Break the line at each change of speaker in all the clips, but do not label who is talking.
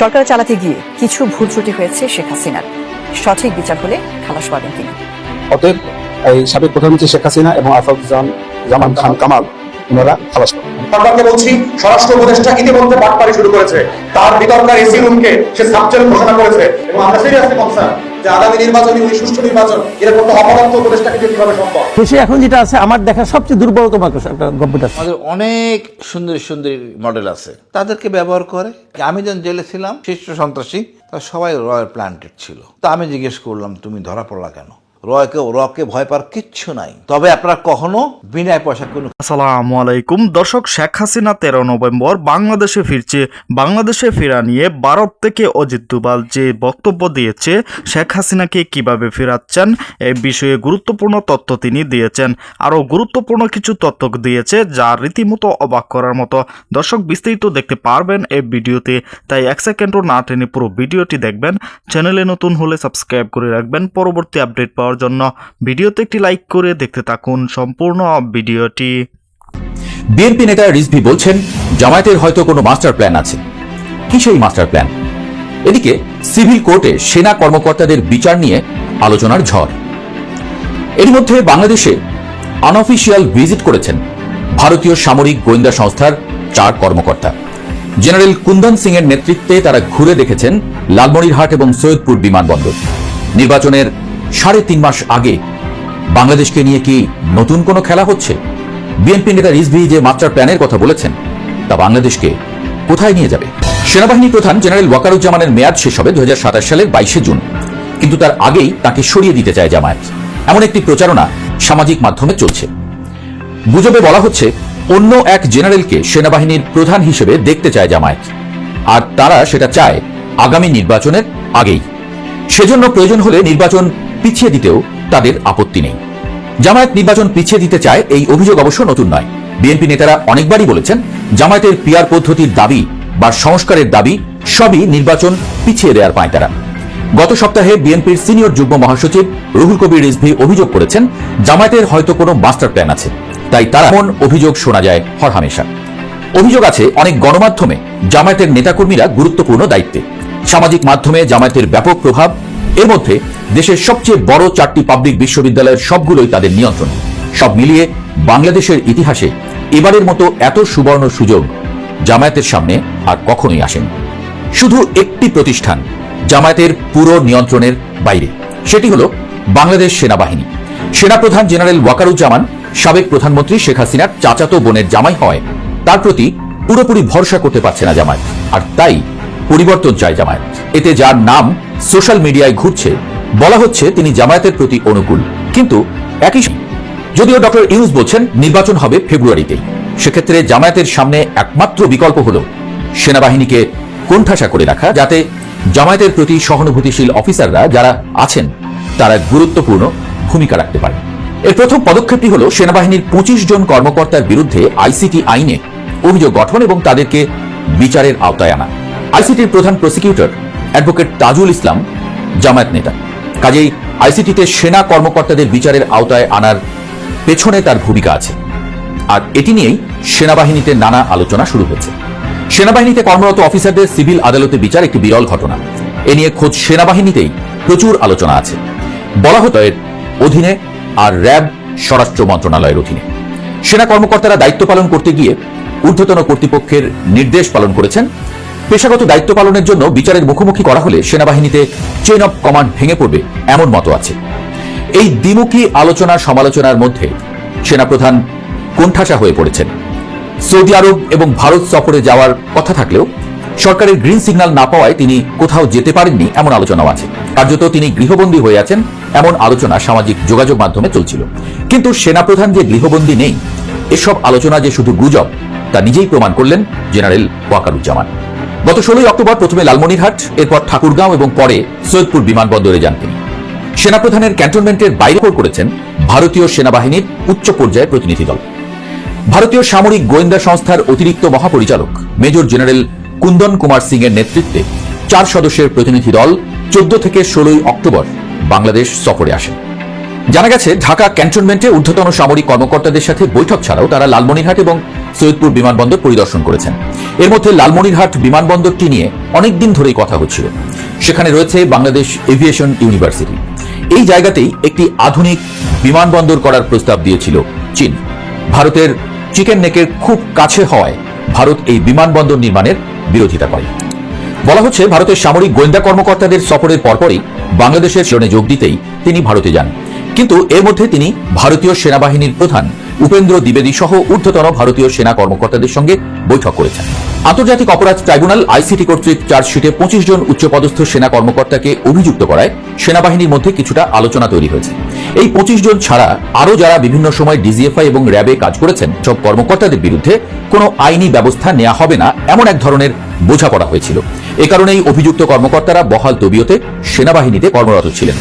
সরকার চালাতে গিয়ে কিছু ভুল ত্রুটি হয়েছে শেখ হাসিনার, সঠিক বিচার হলে খালাস পাবেন তিনি।
অতএব এই সাবেক প্রধানমন্ত্রী শেখ হাসিনা এবং আসাদুজ্জামান খান কামাল ওনারা খালাস পাবেন।
সরকারকে বলছি, স্বরাষ্ট্র উপদেষ্টা ইতিমধ্যে বাটপাড়ি শুরু করেছে। তার বিতর্কার এসি রুমকে সে সাবজেক্ট ঘোষণা করেছে এবং আমরা সিরিয়াসলি কনসার্ন যে আগামী নির্বাচনে উনি সুষ্ঠু নির্বাচন এরকম একটা অপদার্থ উপদেষ্টাকে দিয়ে কিভাবে সম্ভব।
দেশে এখন যেটা আছে আমার দেখা সবচেয়ে দুর্বলতম একটা গভর্নমেন্ট আছে।
আমাদের অনেক সুন্দর সুন্দর মডেল আছে, তাদেরকে ব্যবহার করে। আমি যখন জেলে ছিলাম শীর্ষ সন্ত্রাসী, তারা সবাই রয়ের প্ল্যান্টেড ছিল। তা আমি জিজ্ঞেস করলাম, তুমি ধরা পড়লা কেন? রকে ভয় পাওয়ার কিচ্ছু নাই, তবে আপনারা কখনো বিনা পয়সা কোনো।
আসসালামু আলাইকুম দর্শক, শেখ হাসিনা 13 নভেম্বর বাংলাদেশে ফিরছে। বাংলাদেশে ফেরা নিয়ে ভারত থেকে অজিত ডোভাল যে বক্তব্য দিয়েছে, শেখ হাসিনাকে কিভাবে ফেরাচ্ছেন এই বিষয়ে গুরুত্বপূর্ণ তথ্য তিনি দিয়েছেন। আরও গুরুত্বপূর্ণ কিছু তথ্য দিয়েছে যা রীতিমতো অবাক করার মতো। দর্শক, বিস্তারিত দেখতে পারবেন এই ভিডিওতে, তাই এক সেকেন্ডও না টেনে পুরো ভিডিওটি দেখবেন। চ্যানেলে নতুন হলে সাবস্ক্রাইব করে রাখবেন পরবর্তী আপডেট পাওয়ার জন্য। ভিডিওতে একটি লাইক করে দেখতে থাকুন সম্পূর্ণ ভিডিওটি।
বিএনপি নেতা রিজভী বলছেন, জামায়াতের হয়তো কোনো মাস্টার প্ল্যান আছে। কি সেই মাস্টার প্ল্যান? এদিকে সিভিল কোর্টে সেনা কর্মকর্তাদের বিচার নিয়ে আলোচনার ঝড়। এর মধ্যে বাংলাদেশে আনঅফিশিয়াল ভিজিট করেছেন ভারতীয় সামরিক গোয়েন্দা সংস্থার 4 কর্মকর্তা। জেনারেল কুন্দন সিং এর নেতৃত্বে তারা ঘুরে দেখেছেন লালমনিরহাট এবং সৈয়দপুর বিমানবন্দর। নির্বাচনের 3.5 মাস আগে বাংলাদেশকে নিয়ে কি নতুন কোনো খেলা হচ্ছে? বিএনপি নেতা রিজভী যে মাস্টার প্ল্যানের কথা বলেছেন, তা বাংলাদেশকে কোথায় নিয়ে যাবে? সেনাবাহিনী প্রধান জেনারেল ওয়াকারুজ্জামানের মেয়াদ শেষ হবে 2027 সালের 22 জুন, কিন্তু তার আগেই তাকে সরিয়ে দিতে চায় জামায়াত। এমন একটি প্রচারণা সামাজিক মাধ্যমে চলছে। গুজবে বলা হচ্ছে অন্য এক জেনারেলকে সেনাবাহিনীর প্রধান হিসেবে দেখতে চায় জামায়াত, আর তারা সেটা চায় আগামী নির্বাচনের আগেই। সেজন্য প্রয়োজন হলে নির্বাচন পিছিয়ে দিতেও তাদের আপত্তি নেই। জামায়াত নির্বাচন পিছিয়ে দিতে চায়, এই অভিযোগ অবশ্য নতুন নয়। বিএনপি নেতারা অনেকবারই বলেছেন, জামায়াতের পিআর পদ্ধতির দাবি বা সংস্কারের দাবি সবই নির্বাচন পিছিয়ে দেওয়ার পায়তারা। গত সপ্তাহে বিএনপির সিনিয়র যুগ্ম মহাসচিব রুহুল কবির রিজভী অভিযোগ করেছেন, জামায়াতের হয়তো কোনো মাস্টার প্ল্যান আছে, তাই তারা এমন অভিযোগ শোনা যায় হরহামেশা। অভিযোগ আছে অনেক গণমাধ্যমে জামায়াতের নেতাকর্মীরা গুরুত্বপূর্ণ দায়িত্বে। সামাজিক মাধ্যমে জামায়াতের ব্যাপক প্রভাব। এর মধ্যে দেশের সবচেয়ে বড় 4টি পাবলিক বিশ্ববিদ্যালয়ের সবগুলোই তাদের নিয়ন্ত্রণ। সব মিলিয়ে বাংলাদেশের ইতিহাসে এবারের মতো এত সুবর্ণ সুযোগ জামায়াতের সামনে আর কখনোই আসেনি। শুধু একটি প্রতিষ্ঠান জামায়াতের পুরো নিয়ন্ত্রণের বাইরে, সেটি হলো বাংলাদেশ সেনাবাহিনী। সেনাপ্রধান জেনারেল ওয়াকারুজ্জামান সাবেক প্রধানমন্ত্রী শেখ হাসিনার চাচাতো বোনের জামাই হয়, তার প্রতি পুরোপুরি ভরসা করতে পারছে না জামায়াত, আর তাই পরিবর্তন চায় জামায়াত। এতে যার নাম সোশ্যাল মিডিয়ায় ঘুরছে, বলা হচ্ছে তিনি জামায়াতের প্রতি অনুকূল। কিন্তু একই যদিও ডক্টর ইউনূস বলছেন নির্বাচন হবে ফেব্রুয়ারিতেই, সেক্ষেত্রে জামায়াতের সামনে একমাত্র বিকল্প হলো সেনাবাহিনীকে কোণঠাসা করে রাখা, যাতে জামায়াতের প্রতি সহানুভূতিশীল অফিসাররা যারা আছেন তারা গুরুত্বপূর্ণ ভূমিকা রাখতে পারে। এর প্রথম পদক্ষেপটি হলো সেনাবাহিনীর 25 জন কর্মকর্তার বিরুদ্ধে আইসিটি আইনে অভিযোগ গঠন এবং তাদেরকে বিচারের আওতায় আনা। আইসিটির প্রধান প্রসিকিউটর অ্যাডভোকেট তাজুল ইসলাম জামায়াত নেতা, কাজেই আইসিটিতে সেনা কর্মকর্তাদের বিচারের আওতায় আনার পেছনে তার ভূমিকা আছে। আর এটি নিয়েই সেনাবাহিনীতে নানা আলোচনা শুরু হয়েছে। সেনাবাহিনীতে কর্মরত অফিসারদের সিভিল আদালতে বিচার একটি বিরল ঘটনা। এ নিয়ে খোদ সেনাবাহিনীতেই প্রচুর আলোচনা আছে। বলা হতো এর অধীনে আর র্যাব স্বরাষ্ট্র মন্ত্রণালয়ের অধীনে। সেনা কর্মকর্তারা দায়িত্ব পালন করতে গিয়ে ঊর্ধ্বতন কর্তৃপক্ষের নির্দেশ পালন করেছেন। পেশাগত দায়িত্ব পালনের জন্য বিচারের মুখোমুখি করা হলে সেনাবাহিনীতে চেইন অফ কমান্ড ভেঙে পড়বে, এমন মত আছে। এই দ্বিমুখী আলোচনা সমালোচনার মধ্যে সেনাপ্রধান কোণঠাসা হয়ে পড়েছেন। সৌদি আরব এবং ভারত সফরে যাওয়ার কথা থাকলেও সরকারের গ্রিন সিগন্যাল না পাওয়ায় তিনি কোথাও যেতে পারেননি, এমন আলোচনাও আছে। কার্যত তিনি গৃহবন্দী হয়ে আছেন, এমন আলোচনা সামাজিক যোগাযোগ মাধ্যমে চলছিল। কিন্তু সেনাপ্রধান যে গৃহবন্দী নেই, এসব আলোচনা যে শুধু গুজব, তা নিজেই প্রমাণ করলেন জেনারেল ওয়াকারুজ্জামান। গত 16 অক্টোবর প্রথমে লালমনিরহাট, এরপর ঠাকুরগাঁও এবং পরে সৈয়দপুর বিমানবন্দরে যান তিনি। সেনাপ্রধানের ক্যান্টনমেন্টের বাইরে করেছেন ভারতীয় সেনাবাহিনীর উচ্চ পর্যায়ের প্রতিনিধি দল। ভারতীয় সামরিক গোয়েন্দা সংস্থার অতিরিক্ত মহাপরিচালক মেজর জেনারেল কুন্দন কুমার সিং এর নেতৃত্বে 4 সদস্যের প্রতিনিধি দল 14 থেকে 16 অক্টোবর বাংলাদেশ সফরে আসেন। জানা গেছে ঢাকা ক্যান্টনমেন্টে ঊর্ধ্বতন সামরিক কর্মকর্তাদের সাথে বৈঠক ছাড়াও তারা লালমনিরহাট এবং সৈয়দপুর বিমানবন্দর পরিদর্শন করেছেন। এর মধ্যে লালমনিরহাট বিমানবন্দরটি নিয়ে অনেকদিন ধরেই কথা হচ্ছিল। সেখানে রয়েছে বাংলাদেশ এভিয়েশন ইউনিভার্সিটি। এই জায়গাতেই একটি আধুনিক বিমানবন্দর করার প্রস্তাব দিয়েছিল চীন। ভারতের চিকেন নেকের খুব কাছে হওয়ায় ভারত এই বিমানবন্দর নির্মাণের বিরোধিতা করে। বলা হচ্ছে ভারতের সামরিক গোয়েন্দা কর্মকর্তাদের সফরের পরপরই বাংলাদেশের সেনায় যোগ দিতেই তিনি ভারতে যান। কিন্তু এর মধ্যে তিনি ভারতীয় সেনাবাহিনীর প্রধান উপেন্দ্র দ্বিবেদী সহ ঊর্ধ্বতন ভারতীয় সেনা কর্মকর্তাদের সঙ্গে বৈঠক করেছেন। আন্তর্জাতিক অপরাধ ট্রাইব্যুনাল আইসিটি কর্তৃক চার্জশিটে 25 জন উচ্চপদস্থ সেনা কর্মকর্তাকে অভিযুক্ত করায় সেনাবাহিনীর মধ্যে কিছুটা আলোচনা তৈরি হয়েছে। এই 25 জন ছাড়া আরও যারা বিভিন্ন সময় ডিজিএফআই এবং র্যাবে কাজ করেছেন, সব কর্মকর্তাদের বিরুদ্ধে কোনো আইনি ব্যবস্থা নেওয়া হবে না এমন এক ধরনের বোঝাপড়া হয়েছিল। এ কারণেই অভিযুক্ত কর্মকর্তারা বহাল তবিয়তে সেনাবাহিনীতে কর্মরত ছিলেন।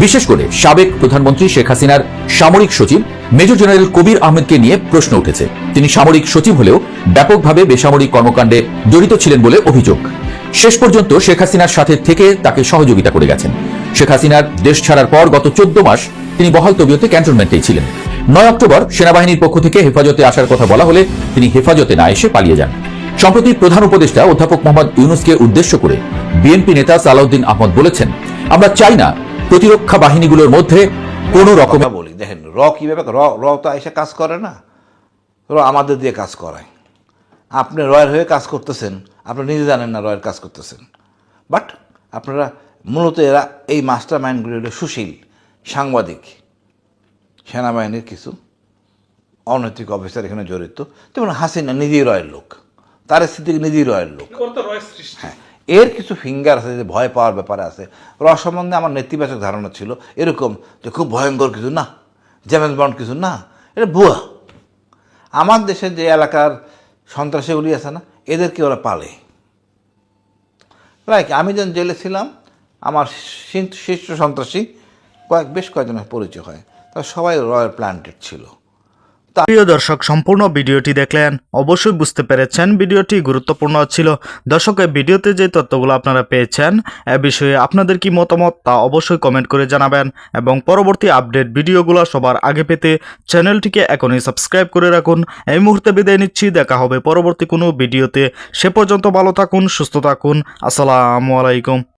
বিশেষ করে সাবেক প্রধানমন্ত্রী শেখ হাসিনার সামরিক সচিব মেজর জেনারেল কবির আহমেদকে নিয়ে প্রশ্ন উঠেছে। তিনি সামরিক সচিব হলেও ব্যাপকভাবে বেসামরিক কর্মকাণ্ডে জড়িত ছিলেন বলে অভিযোগ। শেষ পর্যন্ত শেখ হাসিনার সাথে থেকে তাকে সহযোগিতা করে গেছেন। শেখ হাসিনার দেশ ছাড়ার পর গত 14 মাস তিনি বহাল তবিয়তে ক্যান্টনমেন্টেই ছিলেন। 9 অক্টোবর সেনাবাহিনীর পক্ষ থেকে হেফাজতে আসার কথা বলা হলে তিনি হেফাজতে না এসে পালিয়ে যান। সম্প্রতি প্রধান উপদেষ্টা অধ্যাপক মোহাম্মদ ইউনূসকে উদ্দেশ্য করে বিএনপি নেতা সালাউদ্দিন আহমদ বলেছেন, আমরা চাই না প্রতিরক্ষা বাহিনীগুলোর মধ্যে কোনো রকম।
বলি দেখেন, কিভাবে র তো এসে কাজ করে না, আমাদের দিয়ে কাজ করায়। আপনি রয়ের হয়ে কাজ করতেছেন, আপনি নিজে জানেন না রয়ের কাজ করতেছেন। বাট আপনারা মূলত এরা এই মাস্টার মাইন্ডগুলি হলো সুশীল সাংবাদিক, সেনাবাহিনীর কিছু অনৈতিক অফিসার এখানে জড়িত। তেমন হাসিনা নিজেই রয়ের লোক, তার স্থিতি নিজেই রয়ের লোক। হ্যাঁ, এর কিছু ফিঙ্গার আছে যে ভয় পাওয়ার ব্যাপারে আছে। র সম্বন্ধে আমার নেতিবাচক ধারণা ছিল এরকম যে খুব ভয়ঙ্কর কিছু না, জেমস বন্ড কিছু না, এটা ভুয়া। আমার দেশের যে এলাকার সন্ত্রাসীগুলি আছে না, এদেরকে ওরা পালে। প্রায় আমি যখন জেলে ছিলাম, আমার শীর্ষ সন্ত্রাসী বেশ কয়েকজনের পরিচয় হয়, তারা সবাই রয়্যাল প্ল্যান্টেড ছিল।
প্রিয় দর্শক, সম্পূর্ণ ভিডিওটি দেখলেন, অবশ্যই বুঝতে পেরেছেন ভিডিওটি গুরুত্বপূর্ণ ছিল। দর্শক, এই ভিডিওতে যে তথ্যগুলো আপনারা পেয়েছেন এ বিষয়ে আপনাদের কি মতামত তা অবশ্যই কমেন্ট করে জানাবেন, এবং পরবর্তী আপডেট ভিডিওগুলো সবার আগে পেতে চ্যানেলটিকে এখনই সাবস্ক্রাইব করে রাখুন। এই মুহূর্তে বিদায় নিচ্ছি, দেখা হবে পরবর্তী কোনো ভিডিওতে। সে পর্যন্ত ভালো থাকুন, সুস্থ থাকুন। আসসালামু আলাইকুম।